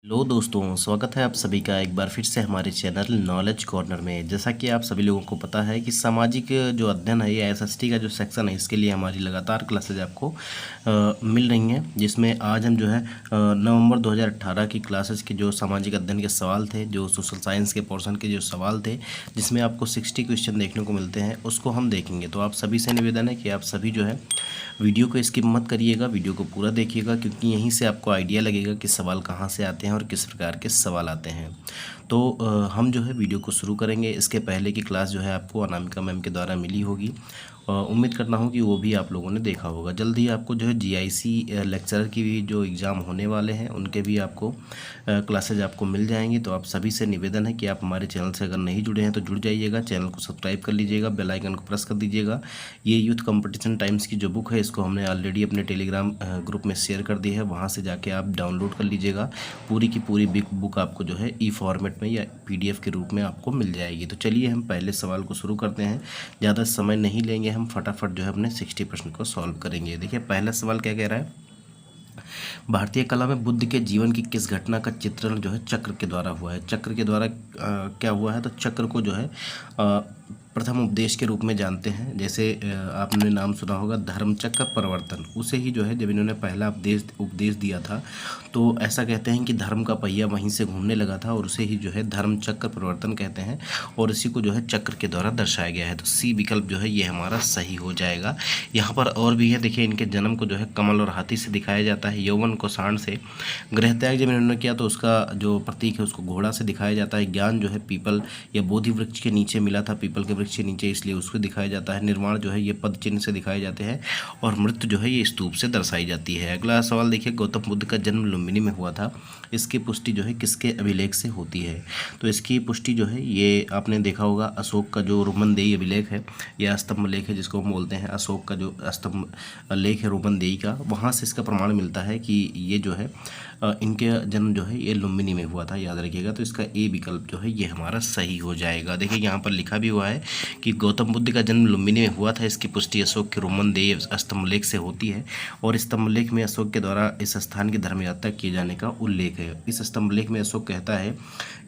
Hello दोस्तों, स्वागत है आप सभी का एक बार फिर से हमारे चैनल नॉलेज कॉर्नर में। जैसा कि आप सभी लोगों को पता है कि सामाजिक जो अध्ययन है या एसएसटी का जो सेक्शन है, इसके लिए हमारी लगातार क्लासेज आपको मिल रही हैं, जिसमें आज हम जो है नवंबर 2018 की क्लासेज के जो सामाजिक अध्ययन के सवाल थे, जो सोशल साइंस के पोर्शन के जो सवाल थे, जिसमें आपको 60 क्वेश्चन देखने को मिलते हैं, उसको हम देखेंगे। तो आप सभी से निवेदन है कि आप सभी जो है वीडियो को स्किप मत करिएगा, वीडियो को पूरा देखिएगा, क्योंकि यहीं से आपको आइडिया लगेगा कि सवाल कहाँ से आते हैं और किस प्रकार के सवाल आते हैं। तो हम जो है वीडियो को शुरू करेंगे। इसके पहले की क्लास जो है आपको अनामिका मैम के द्वारा मिली होगी। उम्मीद करता हूँ कि वो भी आप लोगों ने देखा होगा। जल्दी ही आपको जो है जीआईसी लेक्चरर की भी जो एग्ज़ाम होने वाले हैं, उनके भी आपको क्लासेज आपको मिल जाएंगी। तो आप सभी से निवेदन है कि आप हमारे चैनल से अगर नहीं जुड़े हैं तो जुड़ जाइएगा, चैनल को सब्सक्राइब कर लीजिएगा, बेल आइकन को प्रेस कर दीजिएगा। ये यूथ कंपटीशन टाइम्स की जो बुक है, इसको हमने ऑलरेडी अपने टेलीग्राम ग्रुप में शेयर कर दी है, वहाँ से जाके आप डाउनलोड कर लीजिएगा। पूरी की पूरी बिग बुक आपको जो है ई फॉर्मेट में या पीडीएफ के रूप में आपको मिल जाएगी। तो चलिए हम पहले सवाल को शुरू करते हैं। ज़्यादा समय नहीं लेंगे, हम फटाफट जो है अपने 60 प्रश्न को सॉल्व करेंगे। देखिए पहला सवाल क्या कह रहा है। भारतीय कला में बुद्ध के जीवन की किस घटना का चित्रण जो है चक्र के द्वारा हुआ है। चक्र के द्वारा क्या हुआ है, तो चक्र को जो है प्रथम उपदेश के रूप में जानते हैं। जैसे आपने नाम सुना होगा धर्मचक्र प्रवर्तन, उसे ही जो है जब इन्होंने पहला उपदेश दिया था, तो ऐसा कहते हैं कि धर्म का पहिया वहीं से घूमने लगा था और उसे ही जो है धर्मचक्र प्रवर्तन कहते हैं, और इसी को जो है चक्र के द्वारा दर्शाया गया है। तो सी विकल्प जो है ये हमारा सही हो जाएगा। यहाँ पर और भी है, देखिए इनके जन्म को जो है कमल और हाथी से दिखाया जाता है, यौवन को सांड से, गृह त्याग जब इन्होंने किया तो उसका जो प्रतीक है उसको घोड़ा से दिखाया जाता है, ज्ञान जो है पीपल या बोधि वृक्ष के नीचे मिला था, पीपल के वृक्ष के नीचे, इसलिए उसको दिखाया जाता है, निर्माण जो है ये पद चिन्ह से दिखाए जाते हैं, और मृत्यु जो है ये स्तूप से दर्शाई जाती है। अगला सवाल देखिए, गौतम बुद्ध का जन्म लुम्बिनी में हुआ था, इसकी पुष्टि जो है किसके अभिलेख से होती है। तो इसकी पुष्टि जो है ये आपने देखा होगा अशोक का जो रोमनदेही अभिलेख है या स्तंभ लेख है, जिसको हम बोलते हैं अशोक का जो स्तंभ लेख है रोमनदेही का, वहाँ से इसका प्रमाण मिलता है कि ये जो है इनके जन्म जो है ये लुम्बिनी में हुआ था, याद रखिएगा। तो इसका ए विकल्प जो है ये हमारा सही हो जाएगा। देखिए यहाँ पर लिखा भी हुआ है कि गौतम बुद्ध का जन्म लुम्बिनी में हुआ था, इसकी पुष्टि अशोक के रोमनदेही स्तंभलेख से होती है, और स्तंभलेख में अशोक के द्वारा इस स्थान की धर्म यात्रा किए जाने का उल्लेख है। इस स्तंभलेख में अशोक कहता है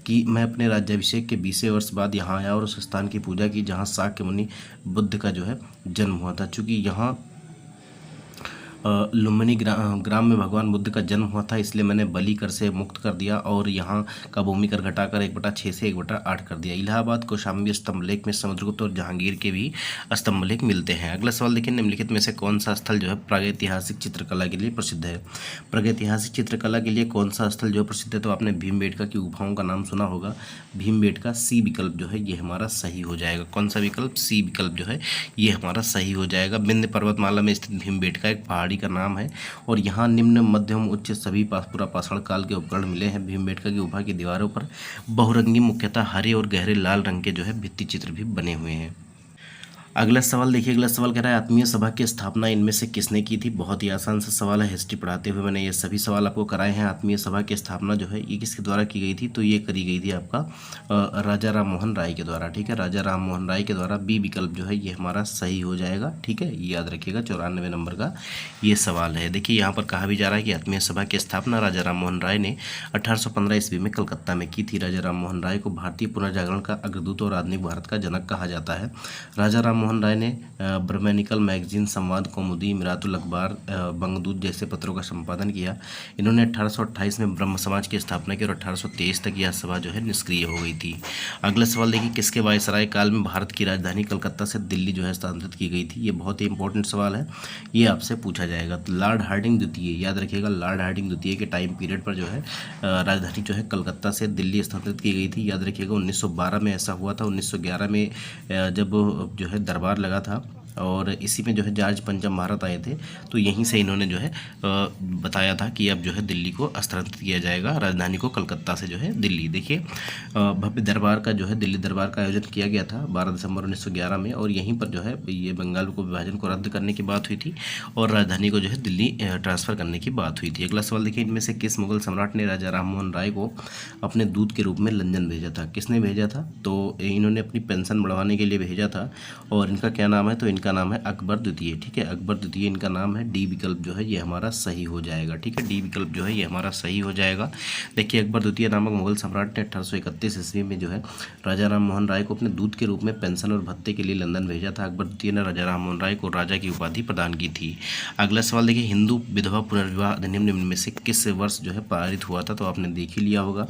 कि मैं अपने राज्याभिषेक के 20वें वर्ष बाद यहाँ आया और उस स्थान की पूजा की जहाँ शाक्य मुनि बुद्ध का जो है जन्म हुआ था। चूँकि यहाँ लुम्बिनी ग्राम में भगवान बुद्ध का जन्म हुआ था, इसलिए मैंने बलि कर से मुक्त कर दिया और यहाँ का भूमि कर घटाकर 1/6 से 1/8 कर दिया। इलाहाबाद कौशाम्बी स्तंभलेख में समुद्रगुप्त और जहांगीर के भी स्तंभलेख मिलते हैं। अगला सवाल देखिए, निम्नलिखित में से कौन सा स्थल जो है प्रागैतिहासिक चित्रकला के लिए प्रसिद्ध है। प्रागैतिहासिक चित्रकला के लिए कौन सा स्थल जो है प्रसिद्ध है, तो आपने भीमबेटका की गुफाओं का नाम सुना होगा। भीमबेटका सी विकल्प जो है ये हमारा सही हो जाएगा। कौन सा विकल्प, सी विकल्प जो है ये हमारा सही हो जाएगा। विंध्य पर्वतमाला में स्थित भीमबेटका एक पहाड़ी का नाम है, और यहाँ निम्न मध्यम उच्च सभी पूरा पाषाण काल के उपकरण मिले हैं। भीमबेटका की गुफा की दीवारों पर बहुरंगी मुख्यतः हरे और गहरे लाल रंग के जो है भित्ति चित्र भी बने हुए हैं। अगला सवाल देखिए, अगला सवाल कह रहा है आत्मीय सभा की स्थापना इनमें से किसने की थी। बहुत ही आसान सा सवाल है, हिस्ट्री पढ़ाते हुए मैंने ये सभी सवाल आपको कराए हैं। आत्मीय सभा की स्थापना जो है ये किसके द्वारा की गई थी, तो ये करी गई थी आपका राजा राम मोहन राय के द्वारा। ठीक है, राजा राम मोहन राय के द्वारा, बी विकल्प जो है ये हमारा सही हो जाएगा। ठीक है, ये याद रखिएगा, 94 नंबर का ये सवाल है। देखिए यहाँ पर कहा भी जा रहा है कि आत्मीय सभा की स्थापना राजा राम मोहन राय ने 1815 ईस्वी में कलकत्ता में की थी। राजा राम मोहन राय को भारतीय पुनर्जागरण का अग्रदूत और आधुनिक भारत का जनक कहा जाता है। राजा राम मोहन राय ने ब्रह्मनिकल मैगजीन, संवाद कौमुदी, मिरातुल अखबार, बंगदूत जैसे पत्रों का संपादन किया। इन्होंने 1828 में ब्रह्म समाज की स्थापना की और 1823 तक यह सभा जो है निष्क्रिय हो गई थी। अगला सवाल देखिए, किसके वायसराय काल में भारत की राजधानी कलकत्ता से दिल्ली जो है स्थानांतरित की गई थी। ये बहुत ही इंपॉर्टेंट सवाल है, ये आपसे पूछा जाएगा। तो लॉर्ड हार्डिंग द्वितीय, याद रखिएगा, लॉर्ड हार्डिंग द्वितीय के टाइम पीरियड पर जो है राजधानी जो है कलकत्ता से दिल्ली स्थानांतरित की गई थी। याद रखिएगा 1912 में ऐसा हुआ था। 1911 में जब जो है दरबार लगा था, और इसी में जो है जॉर्ज पंचम भारत आए थे, तो यहीं से इन्होंने जो है बताया था कि अब जो है दिल्ली को स्थानांतरित किया जाएगा, राजधानी को कलकत्ता से जो है दिल्ली। देखिए भव्य दरबार का जो है दिल्ली दरबार का आयोजन किया गया था 12 दिसंबर 1911 में, और यहीं पर जो है ये बंगाल को विभाजन को रद्द करने की बात हुई थी और राजधानी को जो है दिल्ली ट्रांसफ़र करने की बात हुई थी। अगला सवाल देखिए, इनमें से किस मुगल सम्राट ने राजा राम मोहन राय को अपने दूत के रूप में लंदन भेजा था। किसने भेजा था, तो इन्होंने अपनी पेंशन बढ़वाने के लिए भेजा था, और इनका क्या नाम है, तो इनका इनका नाम है अकबर द्वितीय, ठीक है, अकबर द्वितीय इनका नाम है। डी विकल्प जो है ये हमारा सही हो जाएगा, ठीक है, डी विकल्प जो है ये हमारा सही हो जाएगा। देखिए अकबर द्वितीय नामक मुगल सम्राट ने 1831 ईस्वी में जो है राजा राम मोहन राय को अपने दूत के रूप में पेंशन और भत्ते के लिए लंदन भेजा था। अकबर द्वितीय ने राजा राम मोहन राय को राजा की उपाधि प्रदान की थी। अगला सवाल देखिए, हिंदू विधवा पुनर्विवाह अधिनियम निम्न में से किस वर्ष जो है पारित हुआ था? तो आपने देख ही लिया होगा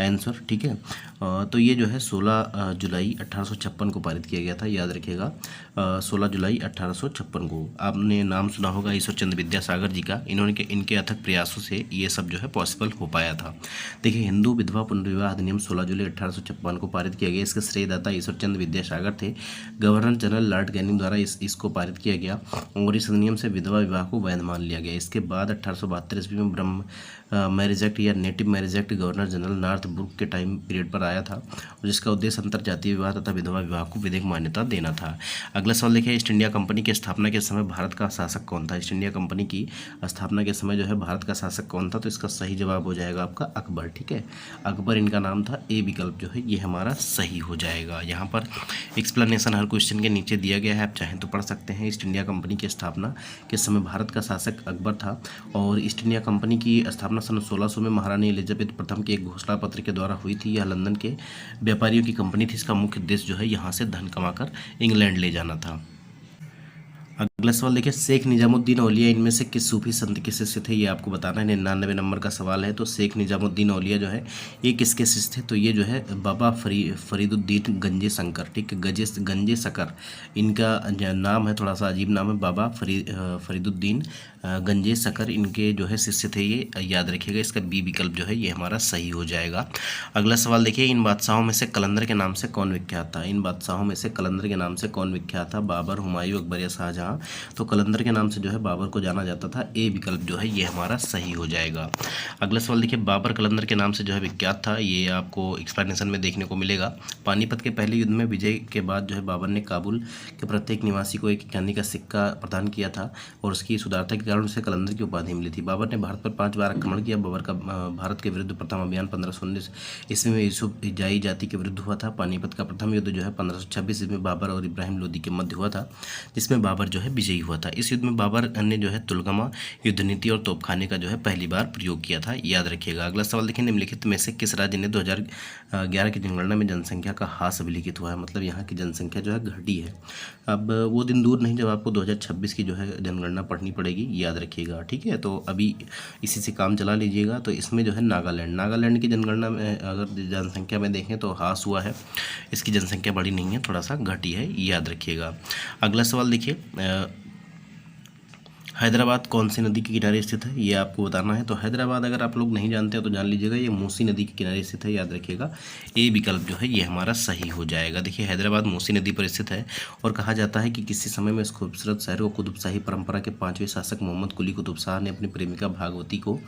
आंसर, ठीक है। तो ये जो है 16 जुलाई 1856 को पारित किया गया था, याद रखिएगा 16 जुलाई 1856 को। आपने नाम सुना होगा ईश्वर चंद्र विद्यासागर जी का, इनके अथक प्रयासों से ये सब जो है पॉसिबल हो पाया था। देखिए हिंदू विधवा पुनर्विवाह अधिनियम 16 जुलाई 1856 को पारित किया गया। इसके श्रेयदाता ईश्वर चंद्र विद्यासागर थे। गवर्नर जनरल लॉर्ड कैनिंग द्वारा इसको पारित किया गया और इस अधिनियम से विधवा विवाह को वैध मान लिया गया। इसके बाद 1872 ईस्वी में ब्रह्म मैरिज एक्ट या native marriage act governor general Northbrook के टाइम पीरियड पर आया था, जिसका उद्देश्य अंतरजातीय विवाह तथा विधवा विवाह को विधिक मान्यता देना था। अगला सवाल देखिए, ईस्ट इंडिया कंपनी की स्थापना के समय भारत का शासक कौन था? ईस्ट इंडिया कंपनी की स्थापना के समय जो है भारत का शासक कौन था? तो इसका सही जवाब हो जाएगा आपका अकबर, ठीक है, अकबर इनका नाम था। ए विकल्प जो है ये हमारा सही हो जाएगा। यहाँ पर एक्सप्लेनेशन हर क्वेश्चन के नीचे दिया गया है, आप चाहें तो पढ़ सकते हैं। ईस्ट इंडिया कंपनी की स्थापना के समय भारत का शासक अकबर था और ईस्ट इंडिया कंपनी की स्थापना सन 1600 में महारानी एलिजाबेथ प्रथम के एक घोषणा पत्र के द्वारा हुई थी। यह लंदन के व्यापारियों की कंपनी थी। इसका मुख्य उद्देश्य जो है यहाँ से धन कमाकर इंग्लैंड ले जाना था। अगला सवाल देखिए, शेख निजामुद्दीन औलिया इनमें से किस सूफी संत के शिष्य थे? ये आपको बताना है। 99 नंबर का सवाल है। तो शेख निजामुद्दीन औलिया जो है ये किसके शिष्य थे? तो ये जो है बाबा फरीदुद्दीन गंजे शंकर, ठीक है, गंजे शकर इनका नाम है, थोड़ा सा अजीब नाम है, बाबा फरीदुद्दीन गंजे शकर इनके जो है शिष्य थे, ये याद रखिएगा। इसका बी विकल्प जो है ये हमारा सही हो जाएगा। अगला सवाल देखिए, इन बादशाहों में से कलंदर के नाम से कौन विख्यात था? इन बादशाहों में से कलंदर के नाम से कौन विख्यात था? बाबर, हुमायूं, अकबर या शाहजहां? तो कलंदर के नाम से जो है बाबर को जाना जाता था। ए विकल्प जो है ये हमारा सही हो जाएगा। अगला सवाल देखिए, बाबर कलंदर के नाम से जो है विख्यात था, ये आपको एक्सप्लेनेशन में देखने को मिलेगा। पानीपत के पहले युद्ध में विजय के बाद जो है बाबर ने काबुल के प्रत्येक निवासी को एक चांदी का सिक्का प्रदान किया था और उसकी सुदारता के कारण उसे कलंदर की उपाधि मिली थी। बाबर ने भारत पर 5 बार आक्रमण किया। बाबर का भारत के विरुद्ध प्रथम अभियान 1519 ईस्वी में यूसुफ जाई जाति के विरुद्ध हुआ था। पानीपत का प्रथम युद्ध जो है 1526 ईस्वी में बाबर और इब्राहिम लोदी के मध्य हुआ था, जिसमें बाबर जो है विजयी हुआ था। इस युद्ध में बाबर ने जो है तुलगमा युद्ध नीति और तोपखाने का जो है पहली बार प्रयोग किया था, याद रखिएगा। अगला सवाल देखिए, निम्नलिखित में से किस राज्य ने 2011 की जनगणना में जनसंख्या का ह्रास अभिलिखित हुआ है? मतलब यहाँ की जनसंख्या जो है घटी है। अब वो दिन दूर नहीं जब आपको 2026 की जो है जनगणना पढ़नी पड़ेगी, याद रखिएगा, ठीक है। तो अभी इसी से काम चला लीजिएगा। तो इसमें जो है नागालैंड की जनगणना में अगर जनसंख्या में देखें तो ह्रास हुआ है, इसकी जनसंख्या बढ़ी नहीं है, थोड़ा सा घटी है, याद रखिएगा। अगला सवाल देखिए, हैदराबाद कौन सी नदी के किनारे स्थित है? ये आपको बताना है। तो हैदराबाद अगर आप लोग नहीं जानते हो तो जान लीजिएगा, ये मूसी नदी के किनारे स्थित है, याद रखिएगा। ए विकल्प जो है ये हमारा सही हो जाएगा। देखिए हैदराबाद मूसी नदी पर स्थित है और कहा जाता है कि किसी समय में इस खूबसूरत शहर को कुतुबशाही परंपरा के 5वें शासक मोहम्मद कुली कुतुब शाह ने अपनी प्रेमिका भागवती को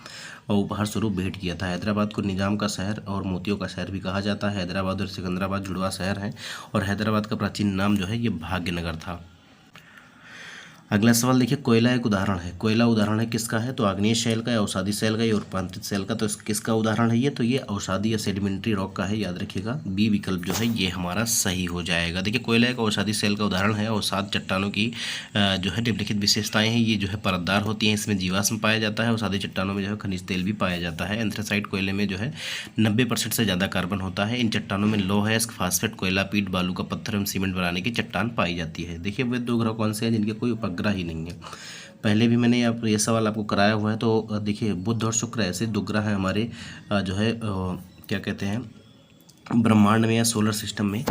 उपहार स्वरूप भेंट किया था। हैदराबाद को निजाम का शहर और मोतियों का शहर भी कहा जाता है। हैदराबाद और सिकंदराबाद जुड़वा शहर हैं और हैदराबाद का प्राचीन नाम जो है ये भाग्यनगर था। अगला सवाल देखिए, कोयला एक उदाहरण है। कोयला उदाहरण है किसका है? तो आग्नेय शैल का या अवसादी शैल का या रूपांतरित शैल का? तो किसका उदाहरण है ये? तो ये अवसादी या सेडिमेंट्री रॉक का है, याद रखिएगा। बी विकल्प जो है ये हमारा सही हो जाएगा। देखिए कोयला एक अवसादी शैल का उदाहरण है। अवसाद चट्टानों की जो है निम्नलिखित विशेषताएं हैं। ये जो है परतदार होती हैं, इसमें जीवाश्म पाया जाता है। अवसादी चट्टानों में जो है खनिज तेल भी पाया जाता है। एंथ्रेसाइट कोयले में जो है 90% से ज़्यादा कार्बन होता है। इन चट्टानों में लोह है, फास्फेट, कोयला, पीट, बालू का पत्थर एवं सीमेंट बनाने की चट्टान पाई जाती है। देखिए वे 2 ग्रह कौन से हैं जिनके कोई उपग्रह ही नहीं है? पहले भी मैंने ये सवाल आपको कराया हुआ है। तो देखिए बुध और शुक्र ऐसे 2 ग्रह हैं हमारे जो है क्या कहते हैं ब्रह्मांड में या सोलर सिस्टम में,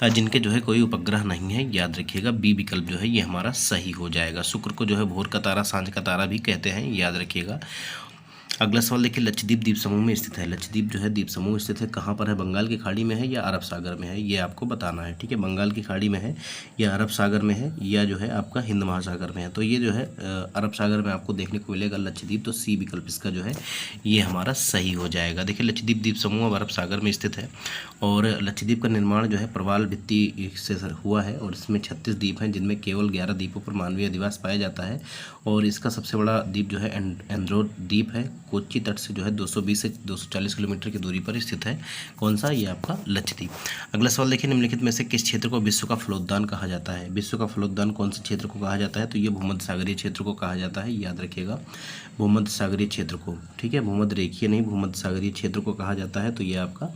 जिनके जो है कोई उपग्रह नहीं है, याद रखिएगा। बी विकल्प जो है ये हमारा सही हो जाएगा। शुक्र को जो है भोर का तारा, सांझ का तारा भी कहते हैं, याद रखिएगा। अगला सवाल देखिए, लक्षद्वीप द्वीप समूह में स्थित है। लक्षद्वीप जो है द्वीप समूह स्थित है कहाँ पर है? बंगाल की खाड़ी में है या अरब सागर में है? ये आपको बताना है, ठीक है। बंगाल की खाड़ी में है या अरब सागर में है या जो है आपका हिंद महासागर में है? तो ये जो है अरब सागर में आपको देखने को मिलेगा लक्षद्वीप। तो सी विकल्प इसका जो है ये हमारा सही हो जाएगा। देखिए लक्षद्वीप द्वीप समूह अब अरब सागर में स्थित है और लक्षद्वीप का निर्माण जो है प्रवाल भित्ति से हुआ है और इसमें 36 द्वीप हैं, जिनमें केवल 11 द्वीपों पर मानवीय अधिवास पाया जाता है। और इसका सबसे बड़ा द्वीप जो है एंड्रोट द्वीप है। कोच्चि तट से जो है 220 से 240 किलोमीटर की दूरी पर स्थित है। कौन सा? ये आपका लक्षद्वीप। अगला सवाल देखिए, निम्नलिखित में से किस क्षेत्र को विश्व का फलोद्यान कहा जाता है? विश्व का फलोद्यान कौन से क्षेत्र को कहा जाता है? तो ये भूमध्य सागरीय क्षेत्र को कहा जाता है, याद रखिएगा, भूमध्य सागरीय क्षेत्र को। ठीक है, भूमध्य रेखीय नहीं, भूमध्य सागरीय क्षेत्र को कहा जाता है। तो ये आपका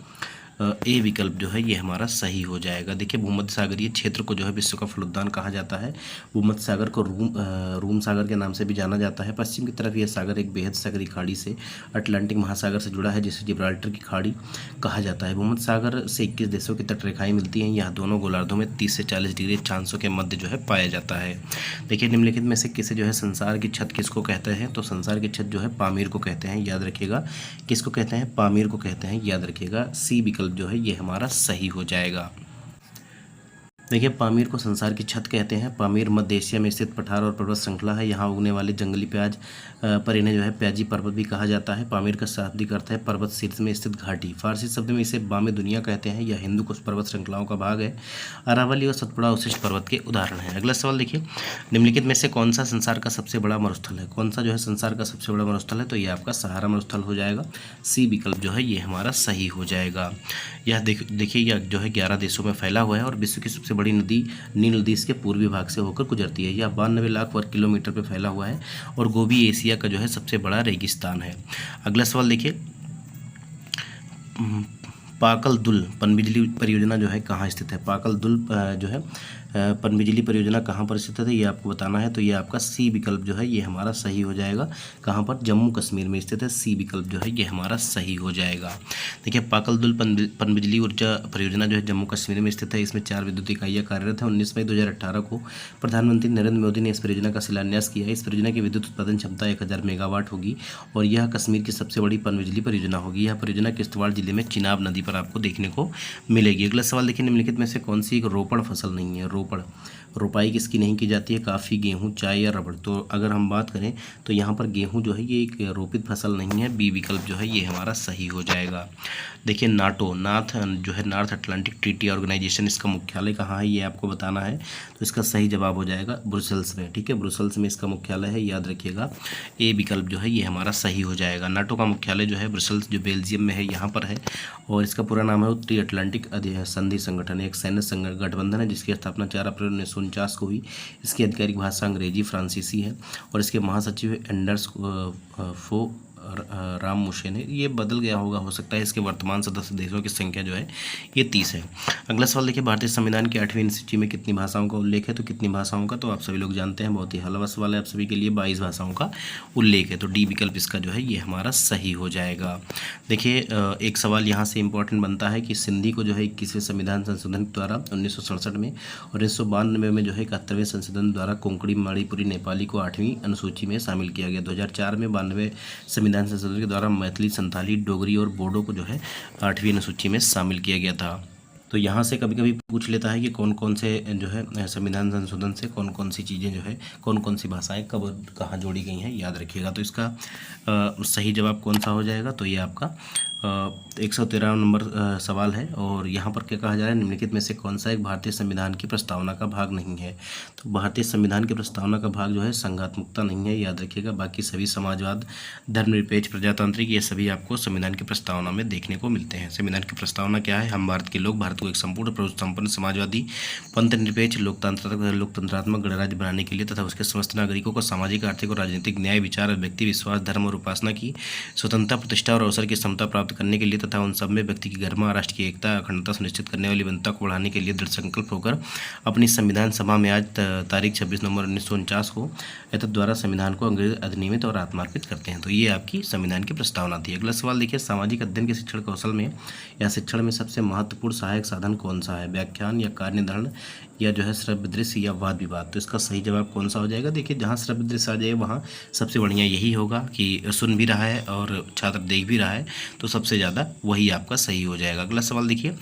ए विकल्प जो है ये हमारा सही हो जाएगा। देखिए, भूमध्य सागरीय क्षेत्र को जो है विश्व का फलोद्यान कहा जाता है। भूमध्य सागर को रूम सागर के नाम से भी जाना जाता है। पश्चिम की तरफ यह सागर एक बेहद सागरीय खाड़ी से अटलांटिक महासागर से जुड़ा है, जिसे जिब्राल्टर की खाड़ी कहा जाता है। भूमध्य सागर से 21 देशों की तटरेखाएं मिलती हैं। यह दोनों गोलार्धों में 30 से 40 डिग्री अक्षांशों के मध्य जो है पाया जाता है। देखिए, निम्नलिखित में से किसे जो है संसार की छत किसको कहते हैं? तो संसार की छत जो है पामीर को कहते हैं, याद रखिएगा। किसको कहते हैं? पामीर को कहते हैं, याद रखिएगा। सी विकल्प जो है ये हमारा सही हो जाएगा। देखिए, पामीर को संसार की छत कहते हैं। पामीर मध्य एशिया में स्थित पठार और पर्वत श्रृंखला है। यहाँ उगने वाले जंगली प्याज पर इन्हें जो है प्याजी पर्वत भी कहा जाता है। पामीर का शाब्दिक अर्थ है पर्वत शीर्ष में स्थित घाटी। फारसी शब्द में इसे बामे दुनिया कहते हैं। यह हिंदू कुश पर्वत श्रृंखलाओं का भाग है। अरावली और सतपुड़ा उशिष्ट पर्वत के उदाहरण हैं। अगला सवाल देखिए, निम्नलिखित में से कौन सा संसार का सबसे बड़ा मरुस्थल है? कौन सा जो है संसार का सबसे बड़ा मरुस्थल है? तो ये आपका सहारा मरुस्थल हो जाएगा। सी विकल्प जो है ये हमारा सही हो जाएगा। यह देखिए, यह जो है 11 देशों में फैला हुआ है और विश्व की सबसे बड़ी नदी नील नदी इसके पूर्वी भाग से होकर गुजरती है। यह 92 लाख वर्ग किलोमीटर पर फैला हुआ है और गोबी एशिया का जो है सबसे बड़ा रेगिस्तान है। अगला सवाल देखिए, पाकल दुल पनबिजली परियोजना जो है कहाँ स्थित है? पाकल दुल जो है पनबिजली परियोजना कहाँ पर स्थित है ये आपको बताना है। तो ये आपका सी विकल्प जो है ये हमारा सही हो जाएगा। कहाँ पर? जम्मू कश्मीर में स्थित है। सी विकल्प जो है ये हमारा सही हो जाएगा। देखिए, पाकल दुल पनबिजली ऊर्जा परियोजना जो है जम्मू कश्मीर में स्थित है। इसमें 4 विद्युत इकाइयाँ कार्यरत है। 19 मई 2018 को प्रधानमंत्री नरेंद्र मोदी ने इस परियोजना का शिलान्यास किया है। इस परियोजना की विद्युत उत्पादन क्षमता 1000 मेगावाट होगी और यह कश्मीर की सबसे बड़ी पनबिजली परियोजना होगी। यह परियोजना किश्तवाड़ जिले में चिनाब नदी पर आपको देखने को मिलेगी। अगला सवाल देखिए, निम्नलिखित में से कौन सी एक रोपड़ फसल नहीं है? रोपाई किसकी नहीं की जाती है? काफ़ी, गेहूं, चाय या रबड़? तो अगर हम बात करें तो यहाँ पर गेहूं जो है ये एक रोपित फसल नहीं है। बी विकल्प जो है ये हमारा सही हो जाएगा। देखिए, जो है नॉर्थ अटलांटिक ट्रीटी ऑर्गेनाइजेशन, इसका मुख्यालय कहाँ है ये आपको बताना है। तो इसका सही जवाब हो जाएगा ब्रुसेल्स में। ठीक है, ब्रुसेल्स में इसका मुख्यालय है, याद रखिएगा। ए विकल्प जो है ये हमारा सही हो जाएगा। नाटो का मुख्यालय जो है ब्रुसेल्स जो बेल्जियम में है यहाँ पर है और इसका पूरा नाम है उत्तरी अटलांटिक संधि संगठन। एक सैन्य गठबंधन है जिसकी स्थापना 4 अप्रैल 1949 को हुई। इसकी आधिकारिक भाषा अंग्रेजी फ्रांसीसी है और इसके महासचिव एंडर्स फो राम मुशे ने। ये बदल गया होगा, हो सकता है। इसके वर्तमान सदस्य देशों की संख्या जो है ये 30 है। अगला सवाल देखिए, भारतीय संविधान की 8वीं अनुसूची में कितनी भाषाओं का उल्लेख है? तो कितनी भाषाओं का? तो आप सभी लोग जानते हैं, बहुत ही हलवा सवाल है आप सभी के लिए। 22 भाषाओं का उल्लेख है। तो डी विकल्प इसका जो है ये हमारा सही हो जाएगा। देखिए, एक सवाल यहाँ से इंपॉर्टेंट बनता है कि सिंधी को जो है 21वें संविधान संशोधन द्वारा 1967 में और 1992 में जो है 71वें संशोधन द्वारा कोंकणी मणिपुरी नेपाली को 8वीं अनुसूची में शामिल किया गया। 2004 में 92वें संविधान संशोधन के द्वारा मैथिली, संथाली, डोगरी और बोडो को जो है 8वीं अनुसूची में शामिल किया गया था। तो यहाँ से कभी कभी पूछ लेता है कि कौन कौन से जो है संविधान संशोधन से कौन कौन सी चीज़ें जो है, कौन कौन सी भाषाएं कब कहाँ जोड़ी गई हैं, याद रखिएगा। तो इसका सही जवाब कौन सा हो जाएगा? तो ये आपका 113 नंबर सवाल है और यहाँ पर क्या कहा जा रहा है, निम्नलिखित में से कौन सा एक भारतीय संविधान की प्रस्तावना का भाग नहीं है? तो भारतीय संविधान की प्रस्तावना का भाग जो है संघात्मकता नहीं है, याद रखिएगा। बाकी सभी समाजवाद, धर्मनिरपेक्ष, प्रजातांत्रिक, ये सभी आपको संविधान की प्रस्तावना में देखने को मिलते हैं। संविधान की प्रस्तावना क्या है? हम भारत के लोग भारत को एक संपूर्ण प्रभुत्व संपन्न समाजवादी, पंथ निरपेक्ष, लोकतंत्रात्मक गणराज्य बनाने के लिए तथा उसके समस्त नागरिकों को सामाजिक, आर्थिक और राजनीतिक न्याय, विचार, व्यक्ति विश्वास, धर्म और उपासना की स्वतंत्रता, प्रतिष्ठा और अवसर की समता प्राप्त करने के लिए तथा उन सब में व्यक्ति की गरिमा, राष्ट्र की एकता, अखंडता सुनिश्चित करने वाली बनता को बढ़ाने के लिए दृढ़ संकल्प होकर अपनी संविधान सभा में आज तारीख 26 नवंबर 1949 को एतद द्वारा संविधान को अंग्रेज अधिनियमित और आत्मार्पित करते हैं। तो ये आपकी संविधान की प्रस्तावना थी। अगला सवाल देखिए, सामाजिक अध्ययन के शिक्षण कौशल में या शिक्षण में सबसे महत्वपूर्ण सहायक साधन कौन सा है? व्याख्यान या कार्य निर्धारण या जो है श्रव्य दृश्य या वाद विवाद? तो इसका सही जवाब कौन सा हो जाएगा? देखिए, जहाँ श्रव्य दृश्य आ जाए वहाँ सबसे बढ़िया यही होगा कि सुन भी रहा है और छात्र देख भी रहा है, तो सबसे ज़्यादा वही आपका सही हो जाएगा। अगला सवाल देखिए,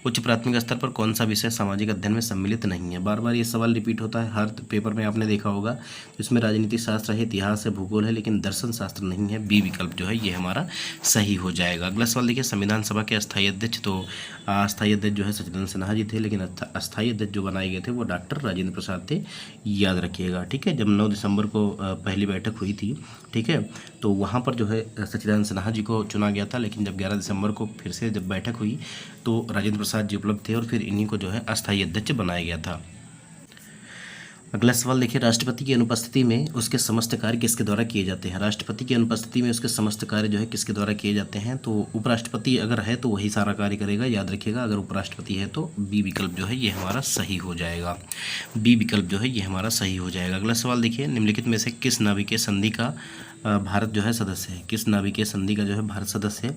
उच्च प्राथमिक स्तर पर कौन सा विषय सामाजिक अध्ययन में सम्मिलित नहीं है? बार बार ये सवाल रिपीट होता है, हर पेपर में आपने देखा होगा। तो इसमें राजनीति शास्त्र है, इतिहास है, भूगोल है, लेकिन दर्शन शास्त्र नहीं है। बी विकल्प जो है ये हमारा सही हो जाएगा। अगला सवाल देखिए, संविधान सभा के अस्थायी अध्यक्ष, तो अस्थायी अध्यक्ष जो है सचिदानंद सिन्हा जी थे, लेकिन अस्थायी अध्यक्ष जो बनाए बनाए गए थे वो डॉक्टर राजेंद्र प्रसाद थे, याद रखिएगा। ठीक है, जब 9 दिसंबर को पहली बैठक हुई थी, ठीक है, तो वहाँ पर जो है सच्चिदानंद सिन्हा जी को चुना गया था, लेकिन जब 11 दिसंबर को फिर से जब बैठक हुई तो राजेंद्र प्रसाद जी उपलब्ध थे और फिर इन्हीं को जो है अस्थायी अध्यक्ष बनाया गया था। अगला सवाल देखिए, राष्ट्रपति की अनुपस्थिति में उसके समस्त कार्य किसके द्वारा किए जाते हैं? राष्ट्रपति की अनुपस्थिति में उसके समस्त कार्य जो है किसके द्वारा किए जाते हैं? तो उपराष्ट्रपति अगर है तो वही सारा कार्य करेगा, याद रखिएगा। अगर उपराष्ट्रपति है तो बी विकल्प जो है ये हमारा सही हो जाएगा। बी विकल्प जो है ये हमारा सही हो जाएगा। अगला सवाल देखिए, निम्नलिखित में से किस नाभिकीय संधि का भारत जो है सदस्य है? किस नाभिकीय संधि का जो है भारत सदस्य है?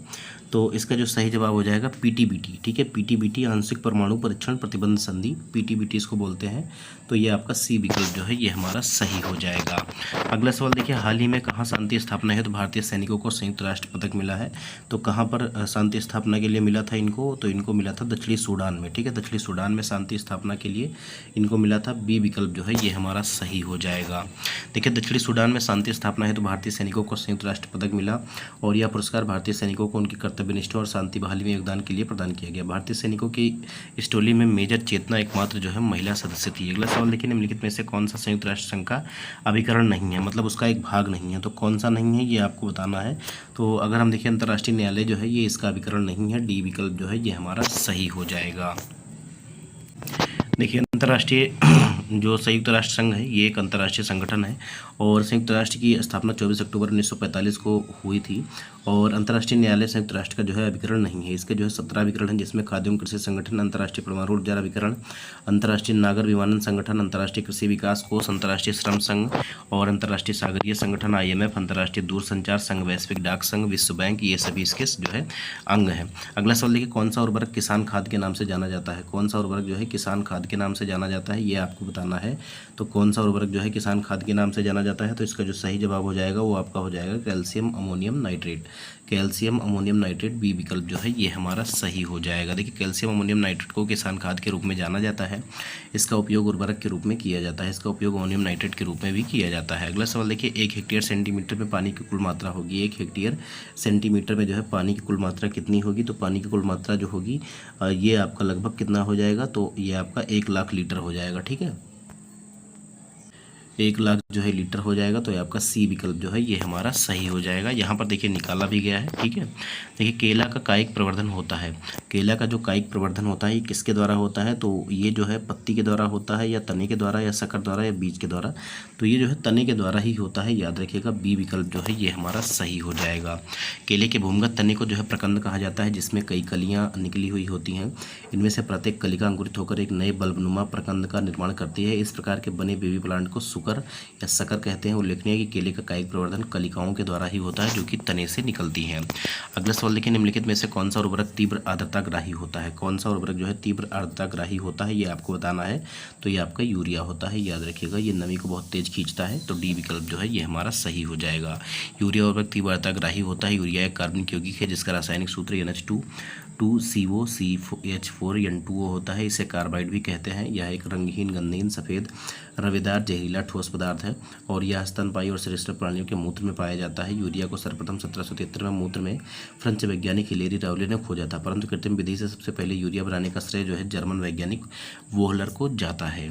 तो इसका जो सही जवाब हो जाएगा पीटीबीटी। ठीक है, पीटीबीटी आंशिक परमाणु परीक्षण प्रतिबंध संधि, पीटीबीटी इसको बोलते हैं। तो ये आपका सी विकल्प जो है ये हमारा सही हो जाएगा। अगला सवाल देखिए, हाल ही में कहाँ शांति स्थापना है तो भारतीय सैनिकों को संयुक्त राष्ट्र पदक मिला है? तो कहाँ पर शांति स्थापना के लिए मिला था इनको? तो इनको मिला था दक्षिणी सूडान में। ठीक है, दक्षिणी सूडान में शांति स्थापना के लिए इनको मिला था। बी विकल्प जो है ये हमारा सही हो जाएगा। देखिए, दक्षिणी सूडान में शांति स्थापना है तो भारतीय सैनिकों को संयुक्त राष्ट्र पदक मिला और यह पुरस्कार भारतीय सैनिकों को उनकी कर्तव्यनिष्ठ और शांति बहाली में योगदान के लिए प्रदान किया गया। भारतीय सैनिकों की इस टोली में मेजर चेतना एकमात्र जो है महिला सदस्य थी। अगला सवाल देखिए, निम्नलिखित में से कौन सा संयुक्त राष्ट्र संघ का अभिकरण नहीं है, मतलब उसका एक भाग नहीं है? तो कौन सा नहीं है ये आपको बताना है। तो अगर हम देखिए, अंतर्राष्ट्रीय न्यायालय जो है ये इसका अभिकरण नहीं है। डी विकल्प जो है ये हमारा सही हो जाएगा। देखिए, अंतर्राष्ट्रीय जो संयुक्त राष्ट्र संघ है ये एक अंतर्राष्ट्रीय संगठन है और संयुक्त राष्ट्र की स्थापना 24 अक्टूबर 1945 को हुई थी और अंतर्राष्ट्रीय न्यायालय संयुक्त राष्ट्र का जो है अभिकरण नहीं है। इसके जो है 17 अभिकरण हैं, जिसमें खाद्य एवं कृषि संगठन, अंतर्राष्ट्रीय परमाणु ऊर्जा अभिकरण, अंतर्राष्ट्रीय नागर विमानन संगठन, अंतर्राष्ट्रीय कृषि विकास कोष, अंतर्राष्ट्रीय श्रम संघ और अंतर्राष्ट्रीय सागरीय संगठन IMF, अंतर्राष्ट्रीय दूरसंचार संघ, वैश्विक डाक संघ, विश्व बैंक, ये सभी इसके जो है अंग हैं। अगला सवाल देखिए, कौन सा उर्वरक किसान खाद के नाम से जाना जाता है? कौन सा उर्वरक जो है किसान खाद के नाम से जाना जाता है ये आपको बताना है। तो कौन सा उर्वरक जो है किसान खाद के नाम से जाना जाता है? तो इसका जो सही जवाब हो जाएगा वो आपका हो जाएगा calcium ammonium nitrate. Calcium ammonium nitrate B विकल्प जो है ये हमारा सही हो जाएगा। देखिए, कैल्शियम अमोनियम नाइट्रेट को किसान खाद के रूप में जाना जाता है। इसका उपयोग उर्वरक के रूप में किया जाता है। इसका उपयोग अमोनियम नाइट्रेट के रूप में भी किया जाता है। अगला सवाल देखिए, 1 हेक्टेयर सेंटीमीटर में पानी की कुल मात्रा होगी। 1 हेक्टेयर सेंटीमीटर में जो है पानी की कुल मात्रा कितनी होगी? तो पानी की कुल मात्रा जो होगी ये आपका लगभग कितना हो जाएगा? तो ये आपका 1 लाख लीटर हो जाएगा। ठीक है, 1 लाख जो है लीटर हो जाएगा। तो ये आपका सी विकल्प जो है ये हमारा सही हो जाएगा। यहाँ पर देखिए निकाला भी गया है। ठीक है, देखिए केला का कायिक प्रवर्धन होता है। केला का जो कायिक प्रवर्धन होता है ये किसके द्वारा होता है? तो ये जो है पत्ती के द्वारा होता है या तने के द्वारा या शकर द्वारा या बीज के द्वारा? तो ये जो है तने के द्वारा ही होता है, याद रखिएगा। बी विकल्प जो है ये हमारा सही हो जाएगा। केले के भूमिगत तने को जो है प्रकंद कहा जाता है, जिसमें कई कलियाँ निकली हुई होती हैं। इनमें से प्रत्येक कलिका अंकुरित होकर एक नए बल्बनुमा प्रकंद का निर्माण करती है। इस प्रकार के बने बेबी प्लांट को सुकर या शकर कहते हैं। उल्लेखनीय है कि केले का कायिक प्रवर्धन कलिकाओं के द्वारा ही होता है, जो कि तने से निकलती हैं। अगला सवाल देखिए, निम्नलिखित में से कौन सा उर्वरक तीव्र आर्द्रताग्राही होता है? कौन सा उर्वरक जो है तीव्र आर्द्रताग्राही होता है ये आपको बताना है। तो ये आपका यूरिया होता है, याद रखिएगा। ये नमी को बहुत तेज खींचता है। तो डी विकल्प जो है ये हमारा सही हो जाएगा। यूरिया उर्वरक तीव्र आर्द्रताग्राही होता है। यूरिया एक कार्बनिक यौगिक है जिसका रासायनिक सूत्र NH2 2COCH4 N2O होता है। इसे कार्बाइड भी कहते हैं। यह एक रंगहीन, गंधहीन, सफ़ेद, रवेदार, जहरीला ठोस पदार्थ है और यह स्तनपायी और सरीसृप प्राणियों के मूत्र में पाया जाता है। यूरिया को सर्वप्रथम 1773 में मूत्र में फ्रेंच वैज्ञानिक हिलेरी राउले ने खोजा था, परंतु कृत्रिम विधि से सबसे पहले यूरिया बनाने का श्रेय जो है जर्मन वैज्ञानिक वोहलर को जाता है।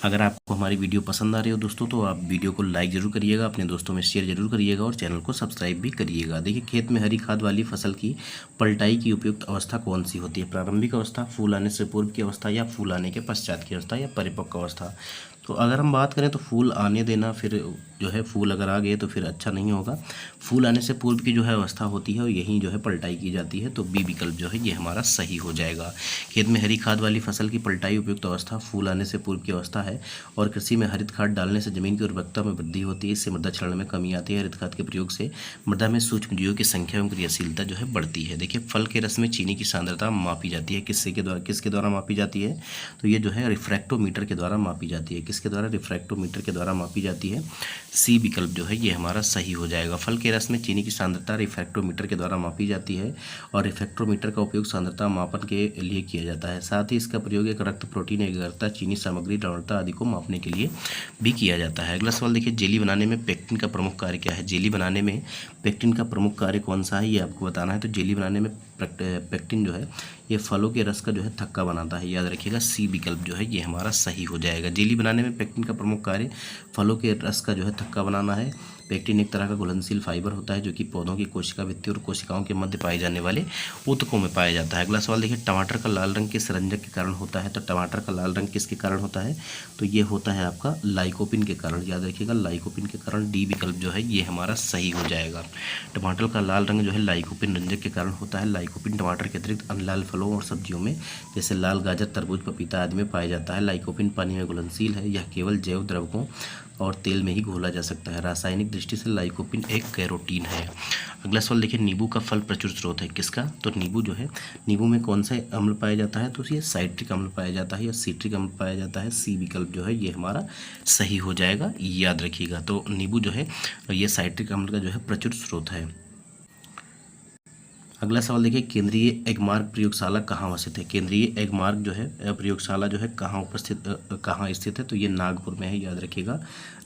अगर आपको हमारी वीडियो पसंद आ रही हो दोस्तों तो आप वीडियो को लाइक ज़रूर करिएगा, अपने दोस्तों में शेयर जरूर करिएगा और चैनल को सब्सक्राइब भी करिएगा। देखिए, खेत में हरी खाद वाली फसल की पलटाई की उपयुक्त अवस्था कौन सी होती है? प्रारंभिक अवस्था, फूल आने से पूर्व की अवस्था या फूल आने के पश्चात की अवस्था या परिपक्व अवस्था? तो अगर हम बात करें तो फूल आने देना, फिर जो है फूल अगर आ गए तो फिर अच्छा नहीं होगा। फूल आने से पूर्व की जो है अवस्था होती है और यहीं जो है पलटाई की जाती है। तो बी विकल्प जो है ये हमारा सही हो जाएगा। खेत में हरी खाद वाली फसल की पलटाई उपयुक्त अवस्था फूल आने से पूर्व की अवस्था है और कृषि में हरित खाद डालने से जमीन की उर्वरकता में वृद्धि होती है। इससे मृदा क्षरण में कमी आती है। हरित खाद के प्रयोग से मृदा में सूक्ष्म जीवों की संख्या एवं क्रियाशीलता जो है बढ़ती है। देखिए, फल के रस में चीनी की सांद्रता मापी जाती है। किसके द्वारा मापी जाती है? तो ये जो है रिफ्रैक्टोमीटर के द्वारा मापी जाती है। किसके द्वारा? रिफ्रैक्टोमीटर के द्वारा मापी जाती है। सी विकल्प जो है ये हमारा सही हो जाएगा। फल के रस में चीनी की सांद्रता रिफ्रैक्टोमीटर के द्वारा मापी जाती है और रिफ्रैक्टोमीटर का उपयोग सांद्रता मापन के लिए किया जाता है। साथ ही इसका प्रयोग एक रक्त प्रोटीन एकाग्रता, चीनी सामग्री, लवणता आदि को मापने के लिए भी किया जाता है। अगला सवाल देखिए, जेली बनाने में पेक्टिन का प्रमुख कार्य क्या है? जेली बनाने में पेक्टिन का प्रमुख कार्य कौन सा है ये आपको बताना है। तो जेली बनाने में पेक्टिन जो है ये फलों के रस का जो है थक्का बनाता है। याद रखिएगा सी विकल्प जो है ये हमारा सही हो जाएगा। जेली बनाने में पेक्टिन का प्रमुख कार्य फलों के रस का जो है थक्का बनाना है। पेक्टिन एक तरह का घुलनशील फाइबर होता है जो कि पौधों की कोशिका भित्ति और कोशिकाओं के मध्य पाए जाने वाले ऊतकों में पाया जाता है। अगला सवाल देखिए, टमाटर का लाल रंग किस रंजक के कारण होता है? तो टमाटर का लाल रंग किसके कारण होता है? तो ये होता है आपका लाइकोपिन के कारण। याद रखिएगा लाइकोपिन के कारण डी विकल्प जो है ये हमारा सही हो जाएगा। टमाटर का लाल रंग जो है लाइकोपिन रंजक के कारण होता है। लाइकोपिन टमाटर के अतिरिक्त अन्य लाल फलों और सब्जियों में जैसे लाल गाजर, तरबूज, पपीता आदि में पाया जाता है। लाइकोपिन पानी में घुलनशील है। यह केवल जैव द्रवकों और तेल में ही घोला जा सकता है। रासायनिक दृष्टि से लाइकोपिन एक कैरोटीन है। अगला सवाल देखिए, नींबू का फल प्रचुर स्रोत है किसका? तो नींबू जो है, नींबू में कौन सा अम्ल पाया जाता है? तो ये साइट्रिक अम्ल पाया जाता है या सिट्रिक अम्ल पाया जाता है। सी विकल्प जो है ये हमारा सही हो जाएगा। याद रखिएगा, तो नींबू जो है ये साइट्रिक अम्ल का जो है प्रचुर स्रोत है। अगला सवाल देखिए, केंद्रीय एगमार्क प्रयोगशाला कहाँ स्थित है? केंद्रीय एगमार्क जो है प्रयोगशाला जो है कहाँ स्थित है? तो ये नागपुर में है। याद रखिएगा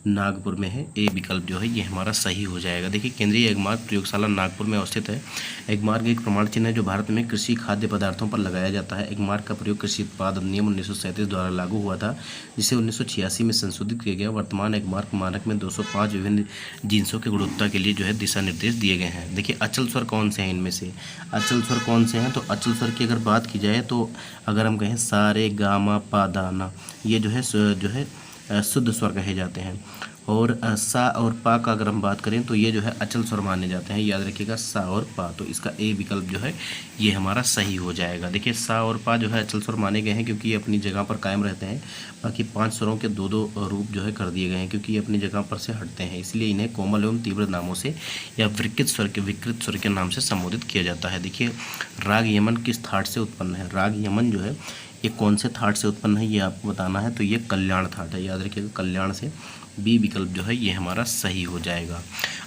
नागपुर में है। ए विकल्प जो है ये हमारा सही हो जाएगा। देखिए केंद्रीय एगमार्क प्रयोगशाला नागपुर में अवस्थित है। एगमार्क एक प्रमाण चिन्ह है जो भारत में कृषि खाद्य पदार्थों पर लगाया जाता है। एगमार्क का प्रयोग कृषि उत्पाद अधिनियम 1937 द्वारा लागू हुआ था, जिसे 1986 में संशोधित किया गया। वर्तमान एगमार्क मानक में 205 विभिन्न जिन्सों की गुणवत्ता के लिए जो है दिशा निर्देश दिए गए हैं। देखिए अचल स्वर कौन से हैं इनमें से? अचल स्वर कौन से हैं? तो अचल स्वर की अगर बात की जाए तो अगर हम कहें सा रे गा मा पा दा ना, ये जो है शुद्ध स्वर कहे जाते हैं। और सा और पा का अगर हम बात करें तो ये जो है अचल स्वर माने जाते हैं। याद रखिएगा सा और पा, तो इसका ए विकल्प जो है ये हमारा सही हो जाएगा। देखिए सा और पा जो है अचल स्वर माने गए हैं क्योंकि ये अपनी जगह पर कायम रहते हैं। बाकी 5 स्वरों के दो रूप जो है कर दिए गए हैं क्योंकि ये अपनी जगह पर से हटते हैं, इसलिए इन्हें कोमल एवं तीव्र नामों से या विकृत स्वर के नाम से संबोधित किया जाता है। देखिए राग यमन किस थाट से उत्पन्न है? राग यमन जो है ये कौन से थाट से उत्पन्न है ये आपको बताना है। तो ये कल्याण थाट है। याद रखिएगा कल्याण से। बी विकल्प जो है ये हमारा सही हो जाएगा।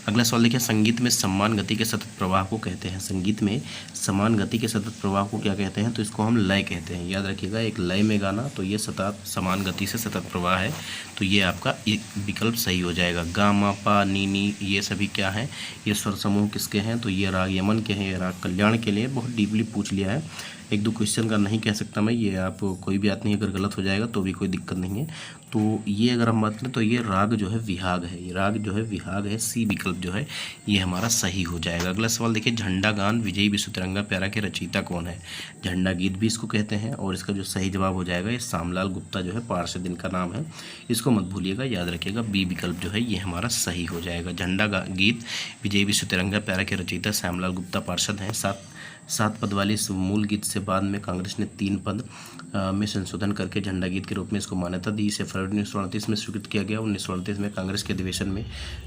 अगला सवाल देखिए, संगीत में समान गति के सतत प्रवाह को कहते हैं। संगीत में समान गति के सतत प्रवाह को क्या कहते हैं? तो इसको हम लय कहते हैं। याद रखिएगा एक लय में गाना, तो ये समान गति से सतत प्रवाह है, तो ये आपका विकल्प सही हो जाएगा। गा मा पा नी नी ये सभी क्या है? ये स्वर समूह किसके हैं? तो ये राग यमन के हैं। ये राग कल्याण के लिए बहुत डीपली पूछ लिया है, 1-2 क्वेश्चन का नहीं कह सकता मैं, ये आप कोई भी बात नहीं, अगर गलत हो जाएगा तो भी कोई दिक्कत नहीं है। तो ये अगर हम बात करें तो ये राग जो है विहाग है। ये राग जो है विहाग है। सी विकल्प जो है ये हमारा सही हो जाएगा। अगला सवाल देखिए, झंडा गान विजयी विश्व तिरंगा प्यारा के रचयिता कौन है? झंडा गीत भी इसको कहते हैं और इसका जो सही जवाब हो जाएगा ये श्यामलाल गुप्ता जो है पार्षद इनका नाम है, इसको मत भूलिएगा। याद रखिएगा बी विकल्प जो है ये हमारा सही हो जाएगा। झंडा गीत विजयी विश्व तिरंगा प्यारा के रचयिता श्यामलाल गुप्ता पार्षद हैं। 7 पद वाली इस मूल गीत से बाद में कांग्रेस ने 3 पद में संशोधन करके झंडा गीत के रूप में इसको मान्यता दी। इसे फरवरी 1938 में स्वीकृत किया गया। 1938 में कांग्रेस के अधिवेशन में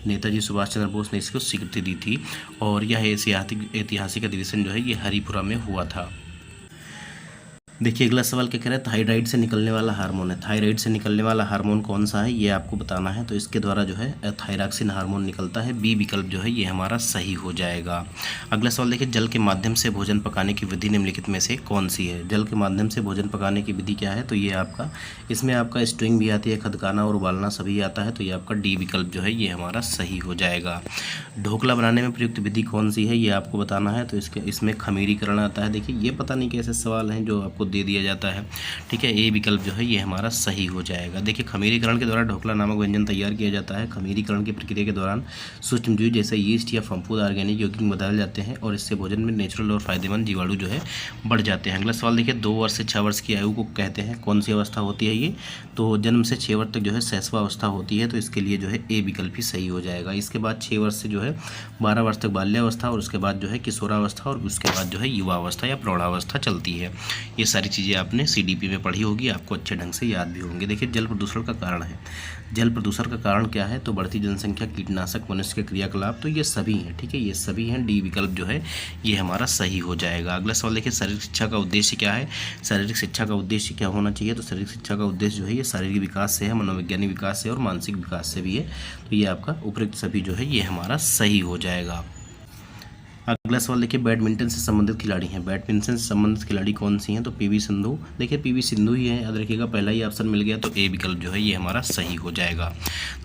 नेताजी सुभाष चंद्र बोस ने इसको स्वीकृति दी थी और यह ऐतिहासिक अधिवेशन जो है ये हरिपुरा में हुआ था। देखिए अगला सवाल क्या कह रहा है, थायराइड से निकलने वाला हार्मोन है। थायराइड से निकलने वाला हार्मोन कौन सा है ये आपको बताना है। तो इसके द्वारा जो है थायरॉक्सिन हार्मोन निकलता है। बी विकल्प जो है ये हमारा सही हो जाएगा। अगला सवाल देखिए, जल के माध्यम से भोजन पकाने की विधि निम्नलिखित में से कौन सी है? जल के माध्यम से भोजन पकाने की विधि क्या है? तो ये आपका इसमें आपका स्ट्रिंग भी आती है, खदकाना और उबालना सभी आता है, तो ये आपका डी विकल्प जो है ये हमारा सही हो जाएगा। ढोकला बनाने में प्रयुक्त विधि कौन सी है ये आपको बताना है। तो इसमें खमीरीकरण आता है। देखिए ये पता नहीं कैसे सवाल हैं जो आपको दे दिया जाता है, ठीक है। ए विकल्प जो है ये हमारा सही हो जाएगा। देखिए खमीरीकरण के द्वारा ढोकला नामक व्यंजन तैयार किया जाता है। खमीरीकरण की प्रक्रिया के दौरान सूक्ष्मजीव जैसे यीस्ट या फफूंद ऑर्गेनिक यौगिक बदल जाते हैं और इससे भोजन में नेचुरल और फायदेमंद जीवाणु जो है बढ़ जाते हैं। अगला सवाल देखिए, 2 वर्ष से 6 वर्ष की आयु को कहते हैं कौन सी अवस्था होती है ये? तो जन्म से 6 वर्ष तक जो है शैशव अवस्था होती है, तो इसके लिए जो है ए विकल्प ही सही हो जाएगा। इसके बाद 6 वर्ष से जो है 12 वर्ष तक बाल्यावस्था और उसके बाद जो है किशोरावस्था और उसके बाद जो है युवावस्था या प्रौढ़ावस्था चलती है। ये सारी चीज़ें आपने CDP में पढ़ी होगी, आपको अच्छे ढंग से याद भी होंगे। देखिए जल प्रदूषण का कारण है, जल प्रदूषण का कारण क्या है, तो बढ़ती जनसंख्या, कीटनाशक, मनुष्य के क्रियाकलाप, तो ये सभी हैं, ठीक है, ये सभी हैं। डी विकल्प जो है ये हमारा सही हो जाएगा। अगला सवाल देखिए, शारीरिक शिक्षा का उद्देश्य क्या है। शारीरिक शिक्षा का उद्देश्य क्या होना चाहिए, तो शारीरिक शिक्षा का उद्देश्य जो है ये शारीरिक विकास से है, मनोवैज्ञानिक विकास से और मानसिक विकास से भी है। तो ये आपका उपयुक्त सभी जो है ये हमारा सही हो जाएगा। अगला सवाल देखिए, बैडमिंटन से संबंधित खिलाड़ी हैं। बैडमिंटन से संबंधित खिलाड़ी कौन सी हैं, तो PV सिंधु। देखिए PV सिंधु ही है, याद रखिएगा, पहला ही ऑप्शन मिल गया, तो ए विकल्प जो है ये हमारा सही हो जाएगा।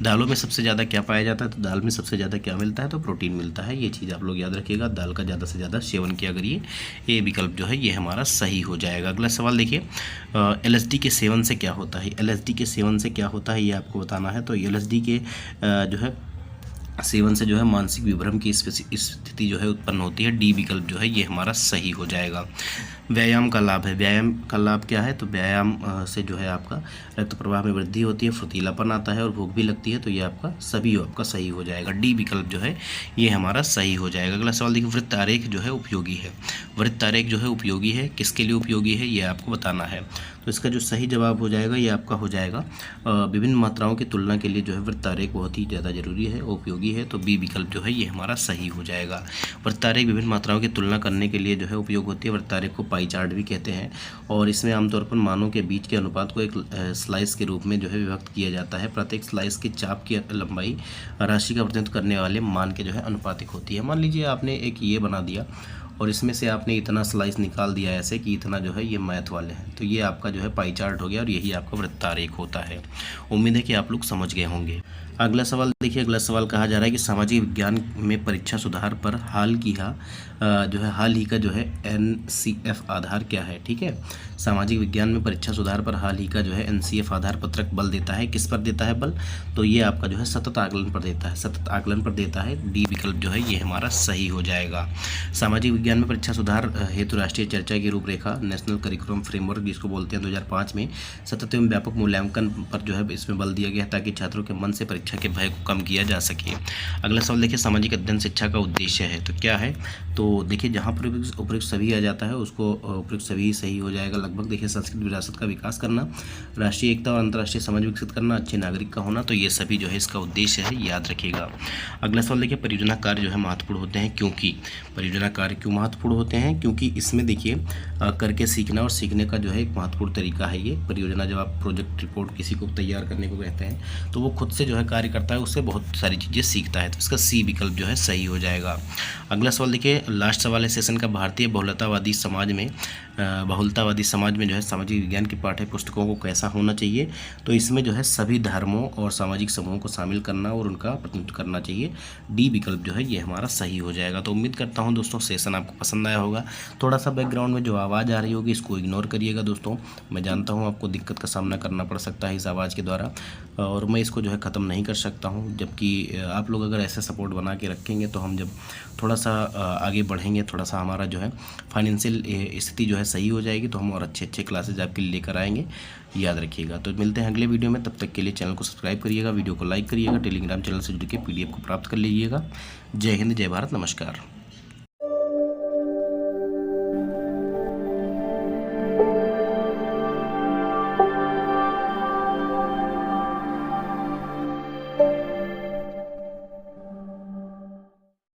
दालों में सबसे ज़्यादा क्या पाया जाता है, तो दाल में सबसे ज़्यादा क्या मिलता है, तो प्रोटीन मिलता है। ये चीज़ आप लोग याद रखिएगा, दाल का ज़्यादा से ज़्यादा सेवन किया करिए। ए विकल्प जो है ये हमारा सही हो जाएगा। अगला सवाल देखिए, LSD के सेवन से क्या होता है। LSD के सेवन से क्या होता है ये आपको बताना है। तो LSD के जो है सेवन से जो है मानसिक विभ्रम की स्थिति जो है उत्पन्न होती है। डी विकल्प जो है ये हमारा सही हो जाएगा। व्यायाम का लाभ है, व्यायाम का लाभ क्या है, तो व्यायाम से जो है आपका रक्त प्रवाह में वृद्धि होती है, फुर्तीलापन आता है और भूख भी लगती है। तो ये आपका सभी आपका सही हो जाएगा। डी विकल्प जो है ये हमारा सही हो जाएगा। अगला सवाल देखिए, वृत्त आरेख जो है उपयोगी है। वृत्त आरेख जो है उपयोगी है, किसके लिए उपयोगी है ये आपको बताना है। तो इसका जो सही जवाब हो जाएगा ये आपका हो जाएगा विभिन्न मात्राओं की तुलना के लिए जो है वृत्त आरेख बहुत ही ज़्यादा जरूरी है, उपयोगी है। तो बी विकल्प जो है ये हमारा सही हो जाएगा। वृत्त आरेख विभिन्न मात्राओं की तुलना करने के लिए जो है उपयोग होती है। वृत्त आरेख को पाई चार्ट भी कहते हैं और इसमें आमतौर पर मानों के बीच के अनुपात को एक स्लाइस के रूप में जो है विभक्त किया जाता है। प्रत्येक स्लाइस की चाप की लंबाई राशि का प्रतिनिधित्व करने वाले मान के जो है अनुपातिक होती है। मान लीजिए आपने एक ये बना दिया और इसमें से आपने इतना स्लाइस निकाल दिया ऐसे कि इतना जो है ये मैथ वाले हैं, तो ये आपका जो है पाई चार्ट हो गया और यही आपका वृत्तारेख होता है। उम्मीद है कि आप लोग समझ गए होंगे। अगला सवाल देखिए, अगला सवाल कहा जा रहा है कि सामाजिक विज्ञान में परीक्षा सुधार पर हाल ही का जो है NCF आधार क्या है। ठीक है, सामाजिक विज्ञान में परीक्षा सुधार पर हाल ही का जो है NCF आधार पत्रक बल देता है। किस पर देता है बल, तो ये आपका जो है सतत आकलन पर देता है, सतत आकलन पर देता है। डी विकल्प जो है ये हमारा सही हो जाएगा। सामाजिक विज्ञान में परीक्षा सुधार हेतु राष्ट्रीय चर्चा की रूपरेखा नेशनल करिकुलम फ्रेमवर्क जिसको बोलते हैं 2005 में सतत एवं व्यापक मूल्यांकन पर जो है इसमें बल दिया गया ताकि छात्रों के मन से परीक्षा के भय को कम किया जा सके। अगला सवाल देखिए, सामाजिक अध्ययन शिक्षा का उद्देश्य है, तो क्या है, तो देखिए जहाँ पर उपयुक्त सभी आ जाता है उसको उपयुक्त सभी ही सही हो जाएगा लगभग। देखिए संस्कृत विरासत का विकास करना, राष्ट्रीय एकता और अंतर्राष्ट्रीय समझ विकसित करना, अच्छे नागरिक का होना, तो ये सभी जो है इसका उद्देश्य है, याद रखिएगा। अगला सवाल देखिए, परियोजना कार्य जो है महत्वपूर्ण होते हैं क्योंकि। परियोजना कार्य क्यों महत्वपूर्ण होते हैं, क्योंकि इसमें देखिए करके सीखना और सीखने का जो है एक महत्वपूर्ण तरीका है ये परियोजना। जब आप प्रोजेक्ट रिपोर्ट किसी को तैयार करने को कहते हैं तो वो खुद से जो है कार्य करता है, उससे बहुत सारी चीज़ें सीखता है, तो इसका सी विकल्प जो है सही हो जाएगा। अगला सवाल देखिए, लास्ट सवाल है सेशन का, भारतीय बहुलतावादी समाज में जो है सामाजिक विज्ञान की पाठ्य पुस्तकों को कैसा होना चाहिए, तो इसमें जो है सभी धर्मों और सामाजिक समूहों को शामिल करना और उनका प्रतिनिधित्व करना चाहिए। डी विकल्प जो है ये हमारा सही हो जाएगा। तो उम्मीद करता हूं दोस्तों सेशन आपको पसंद आया होगा। थोड़ा सा बैकग्राउंड में जो आवाज़ आ रही होगी इसको इग्नोर करिएगा दोस्तों, मैं जानता हूँ आपको दिक्कत का सामना करना पड़ सकता है इस आवाज़ के द्वारा और मैं इसको जो है ख़त्म नहीं कर सकता हूँ, जबकि आप लोग अगर ऐसा सपोर्ट बना के रखेंगे तो हम जब थोड़ा सा आगे बढ़ेंगे, थोड़ा सा हमारा जो है फाइनेंशियल स्थिति जो है सही हो जाएगी, तो हम और अच्छे क्लासेज आपके लिए लेकर आएंगे, याद रखिएगा। तो मिलते हैं अगले वीडियो में, तब तक के लिए चैनल को सब्सक्राइब करिएगा, वीडियो को लाइक करिएगा, टेलीग्राम चैनल से जुड़ के PDF को प्राप्त कर लीजिएगा। जय हिंद, जय भारत, नमस्कार।